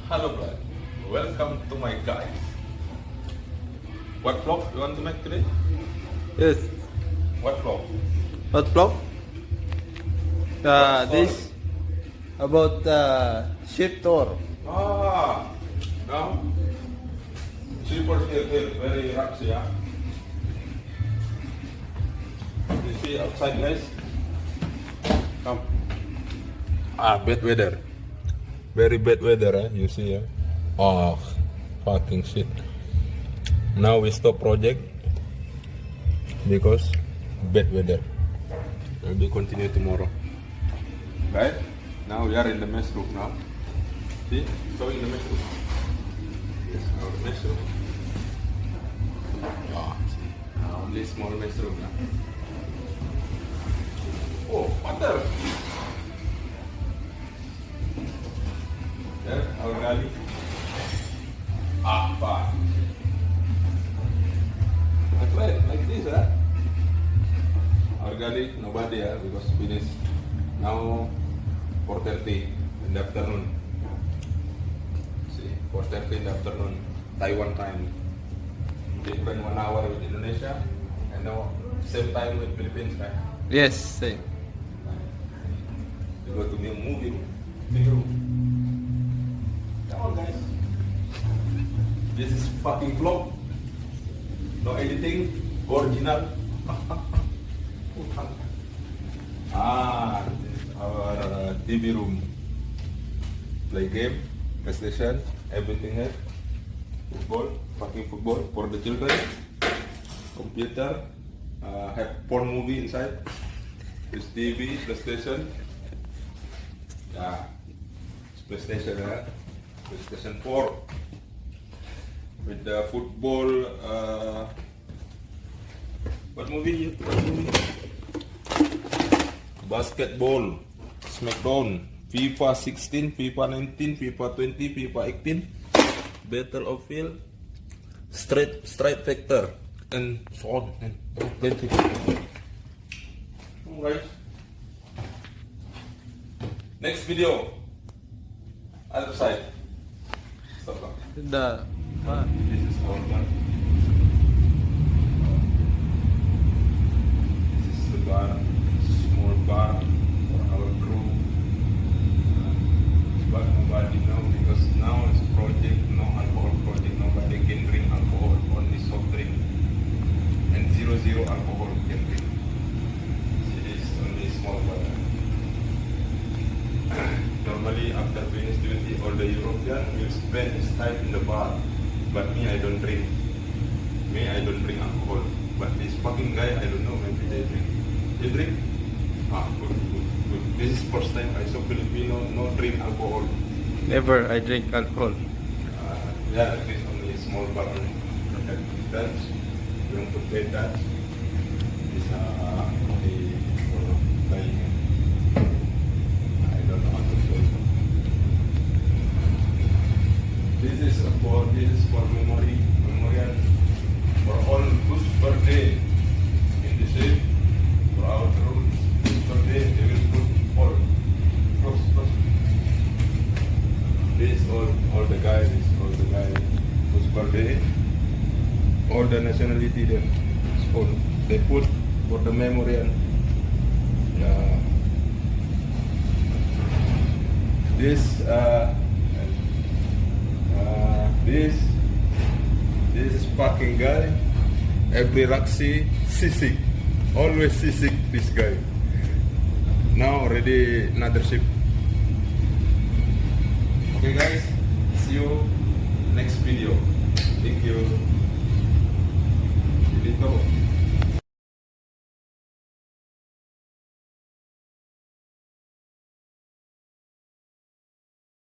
Hello, blood. Welcome to my guide. What vlog you want to make today? Yes. What vlog? What vlog? What This story? about ship tour. Now super here, very rocky, yeah. You see outside, guys? Come. Bad weather. Very bad weather, you see, yeah? Oh, fucking shit. Now we stop project because bad weather. Maybe continue tomorrow. Right? Now we are in the Messroom now. See? Showing the Messroom. Yes, our Messroom. Only small Messroom now. Oh, water! There, our Galley. Apa? Like this, huh? Our Galley, nobody, because finished. Now, 4:30 in the afternoon. See, 4:30 in the afternoon, Taiwan time. Different 1 hour with Indonesia, and now same time with Philippines, right? Yes, same. We go to the movie room. Big room. Come on, guys. This is fucking vlog. No editing, original. This is our TV room. Play game, PlayStation, everything here. Football, fucking football for the children. Computer, have porn movie inside. This TV, PlayStation. Yeah, it's PlayStation, PlayStation 4. With the football, what movie? Basketball, Smackdown, FIFA 16, FIFA 19, FIFA 20, FIFA 18, Battle of Field, Street Fighter, and so on, and plenty. Alright. Next video, other side. Stop. This is our bar. This is the bar, small bar for our crew. But nobody know because now it's project, no alcohol project. Nobody can drink alcohol, only soft drink. And 0 alcohol can drink. It is only small bar. Normally after finish duty, all the European will spend his time in the bar. But me, I don't drink. I don't drink alcohol. But this fucking guy, I don't know, maybe they drink. You drink? Good. This is first time I saw Filipino no drink alcohol. Never I drink alcohol. Yeah, this only small bar only. Dance. You don't put dance. This the playing. I don't know how to say it. This is for memorial for all whose birthday in the city. For our room, whose birthday they will put all close. This all the guys whose birthday, all the nationality there. So they put for the memorial. This is fucking guy. Every Raksi sisik, always sisik this guy. Now already another ship. Okay guys,